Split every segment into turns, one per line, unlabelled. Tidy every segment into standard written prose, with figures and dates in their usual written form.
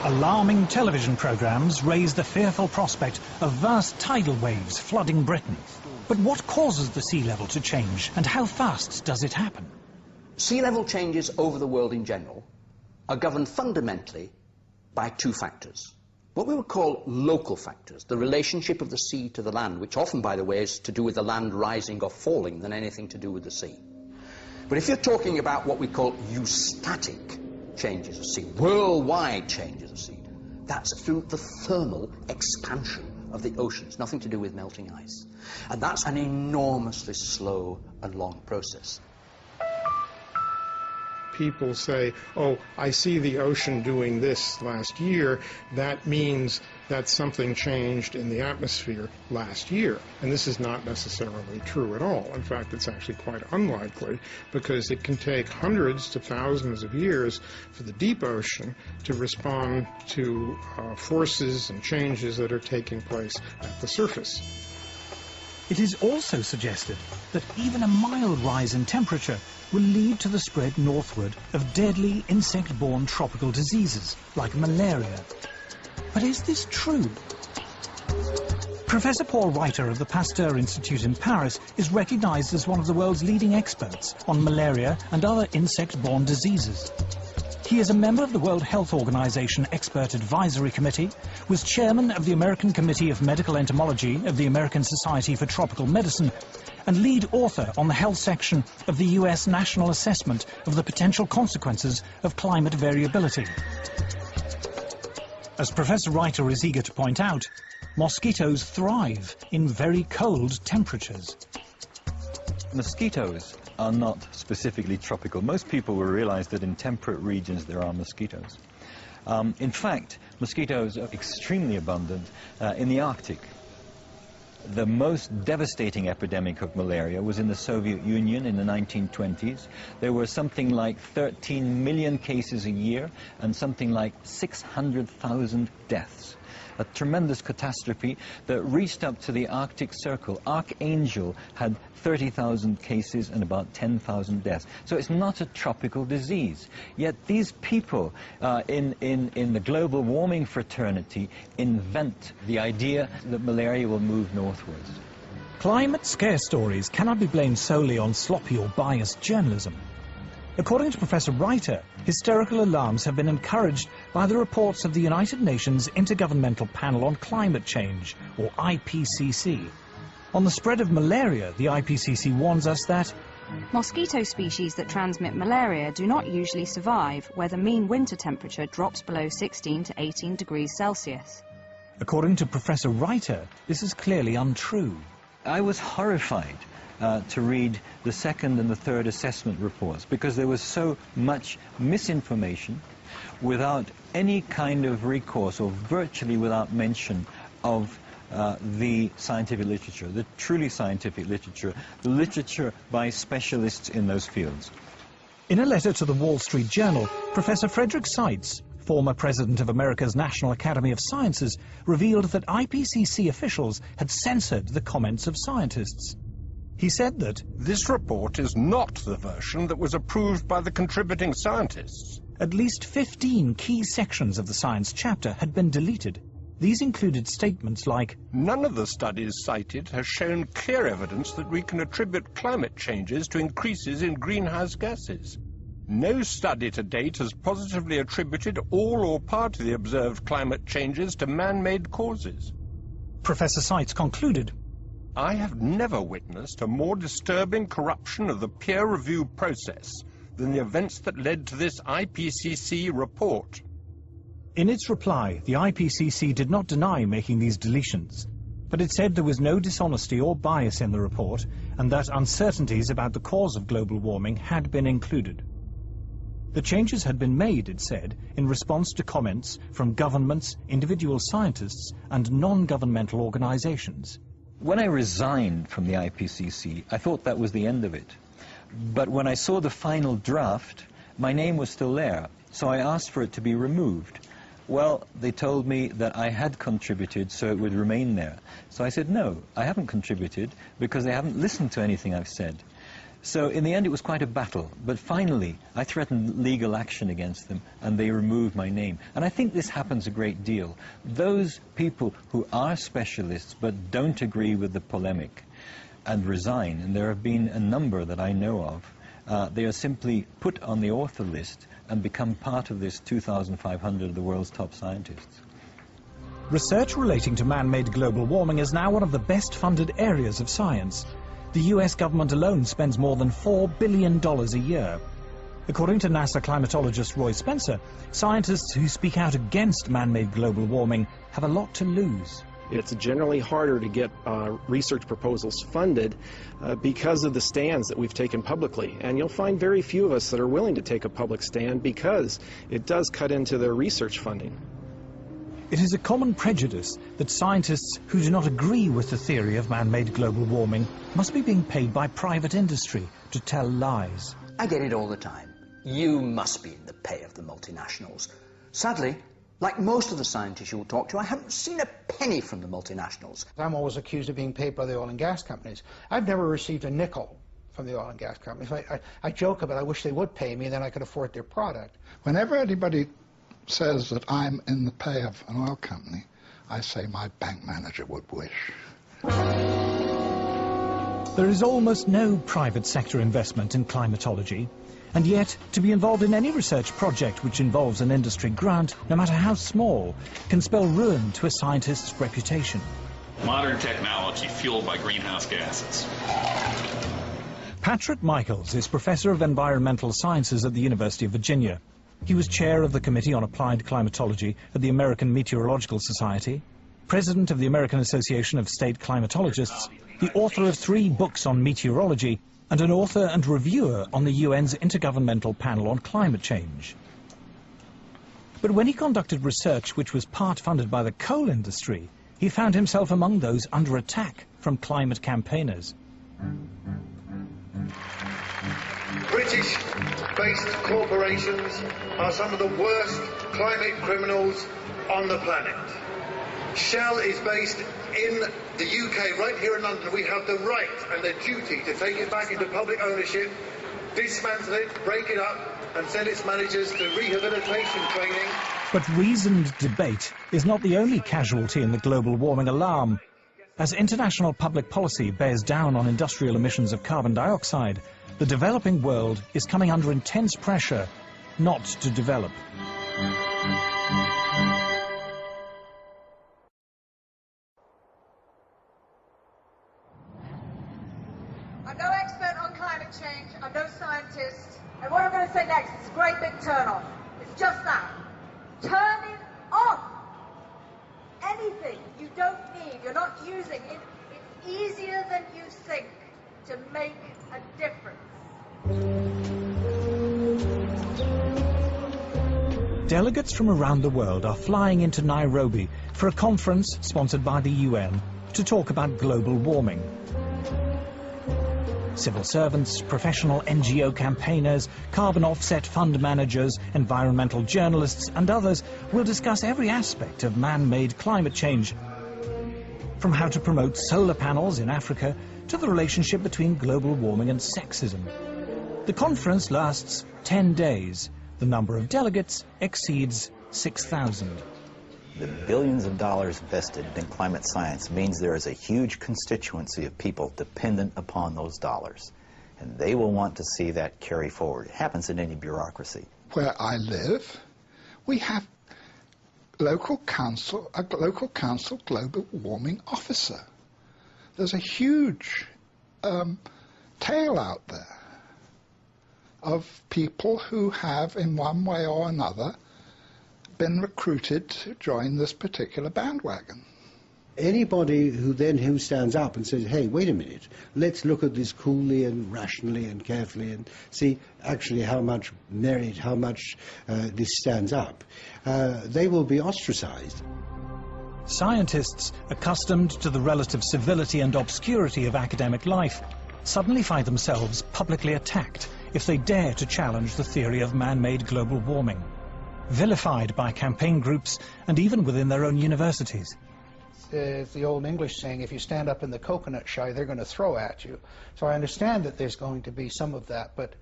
Alarming television programmes raise the fearful prospect of vast tidal waves flooding Britain. But what causes the sea level to change, and how fast does it happen?
Sea level changes over the world in general are governed fundamentally by two factors. What we would call local factors, the relationship of the sea to the land, which often, by the way, is to do with the land rising or falling than anything to do with the sea. But if you're talking about what we call eustatic changes of sea, worldwide changes of sea, that's through the thermal expansion of the oceans, nothing to do with melting ice. And that's an enormously slow and long process.
People say, oh, I see the ocean doing this last year, that means that something changed in the atmosphere last year. And this is not necessarily true at all. In fact, it's actually quite unlikely, because it can take hundreds to thousands of years for the deep ocean to respond to forces and changes that are taking place at the surface.
It is also suggested that even a mild rise in temperature will lead to the spread northward of deadly insect-borne tropical diseases like malaria. But is this true? Professor Paul Reiter of the Pasteur Institute in Paris is recognized as one of the world's leading experts on malaria and other insect-borne diseases. He is a member of the World Health Organization Expert Advisory Committee, was chairman of the American Committee of Medical Entomology of the American Society for Tropical Medicine, and lead author on the health section of the US National Assessment of the Potential Consequences of Climate Variability. As Professor Reiter is eager to point out, mosquitoes thrive in very cold temperatures.
Mosquitoes are not specifically tropical. Most people will realize that in temperate regions there are mosquitoes. In fact, mosquitoes are extremely abundant in the Arctic. The most devastating epidemic of malaria was in the Soviet Union in the 1920s. There were something like 13 million cases a year and something like 600,000 deaths. A tremendous catastrophe that reached up to the Arctic Circle. Archangel had 30,000 cases and about 10,000 deaths. So it's not a tropical disease. Yet these people in the global warming fraternity invent the idea that malaria will move northwards.
Climate scare stories cannot be blamed solely on sloppy or biased journalism. According to Professor Reiter, hysterical alarms have been encouraged by the reports of the United Nations Intergovernmental Panel on Climate Change, or IPCC. On the spread of malaria, the IPCC warns us that
mosquito species that transmit malaria do not usually survive where the mean winter temperature drops below 16 to 18 degrees Celsius.
According to Professor Reiter, this is clearly untrue.
I was horrified to read the second and the third assessment reports, because there was so much misinformation without any kind of recourse, or virtually without mention of the scientific literature, the truly scientific literature, the literature by specialists in those fields.
In a letter to the Wall Street Journal, Professor Frederick Seitz, former president of America's National Academy of Sciences, revealed that IPCC officials had censored the comments of scientists. He said that
this report is not the version that was approved by the contributing scientists.
At least 15 key sections of the science chapter had been deleted. These included statements like,
none of the studies cited has shown clear evidence that we can attribute climate changes to increases in greenhouse gases. No study to date has positively attributed all or part of the observed climate changes to man-made causes.
Professor Seitz concluded,
I have never witnessed a more disturbing corruption of the peer review process than the events that led to this IPCC report.
In its reply, the IPCC did not deny making these deletions, but it said there was no dishonesty or bias in the report, and that uncertainties about the cause of global warming had been included. The changes had been made, it said, in response to comments from governments, individual scientists, and non-governmental organizations.
When I resigned from the IPCC, I thought that was the end of it. But when I saw the final draft, my name was still there, so I asked for it to be removed. Well, they told me that I had contributed, so it would remain there. So I said, no, I haven't contributed, because they haven't listened to anything I've said. So in the end it was quite a battle, but finally I threatened legal action against them and they removed my name. And I think this happens a great deal. Those people who are specialists but don't agree with the polemic and resign, and there have been a number that I know of, they are simply put on the author list and become part of this 2,500 of the world's top scientists.
Research relating to man-made global warming is now one of the best-funded areas of science. The US government alone spends more than $4 billion a year. According to NASA climatologist Roy Spencer, scientists who speak out against man-made global warming have a lot to lose.
It's generally harder to get research proposals funded because of the stands that we've taken publicly. And you'll find very few of us that are willing to take a public stand because it does cut into their research funding.
It is a common prejudice that scientists who do not agree with the theory of man-made global warming must be being paid by private industry to tell lies.
I get it all the time. You must be in the pay of the multinationals. Sadly, like most of the scientists you'll talk to, I haven't seen a penny from the multinationals.
I'm always accused of being paid by the oil and gas companies. I've never received a nickel from the oil and gas companies. I joke about I wish they would pay me, then I could afford their product.
Whenever anybody says that I'm in the pay of an oil company, I say my bank manager would wish.
There is almost no private sector investment in climatology, and yet to be involved in any research project which involves an industry grant, no matter how small, can spell ruin to a scientist's reputation.
Modern technology fueled by greenhouse gases.
Patrick Michaels is Professor of Environmental Sciences at the University of Virginia. He was chair of the Committee on Applied Climatology at the American Meteorological Society, president of the American Association of State Climatologists, the author of 3 books on meteorology, and an author and reviewer on the UN's Intergovernmental Panel on Climate Change. But when he conducted research which was part funded by the coal industry, he found himself among those under attack from climate campaigners.
British-based corporations are some of the worst climate criminals on the planet. Shell is based in the UK, right here in London. We have the right and the duty to take it back into public ownership, dismantle it, break it up, and send its managers to rehabilitation training.
But reasoned debate is not the only casualty in the global warming alarm. As international public policy bears down on industrial emissions of carbon dioxide, the developing world is coming under intense pressure not to develop.
I'm no expert on climate change, I'm no scientist, and what I'm going to say next is a great big turn off. It's just that. Turn it off! Anything you don't need, you're not using it, it's easier than you think to make a difference.
Delegates from around the world are flying into Nairobi for a conference sponsored by the UN to talk about global warming. Civil servants, professional NGO campaigners, carbon offset fund managers, environmental journalists and others will discuss every aspect of man-made climate change, from how to promote solar panels in Africa to the relationship between global warming and sexism. The conference lasts 10 days. The number of delegates exceeds 6,000.
The billions of dollars invested in climate science means there is a huge constituency of people dependent upon those dollars. And they will want to see that carry forward. It happens in any bureaucracy.
Where I live, we have a local council global warming officer. There's a huge tail out there of people who have, in one way or another, been recruited to join this particular bandwagon.
Anybody who stands up and says, hey, wait a minute, let's look at this coolly and rationally and carefully and see actually how much merit, how much this stands up, they will be ostracized.
Scientists, accustomed to the relative civility and obscurity of academic life, suddenly find themselves publicly attacked if they dare to challenge the theory of man-made global warming, vilified by campaign groups and even within their own universities.
the old English saying, if you stand up in the coconut shy, they're going to throw at you. So I understand that there's going to be some of that, but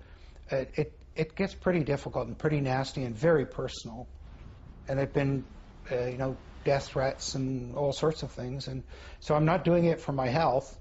it gets pretty difficult and pretty nasty and very personal. And there have been, you know, death threats and all sorts of things. And so I'm not doing it for my health.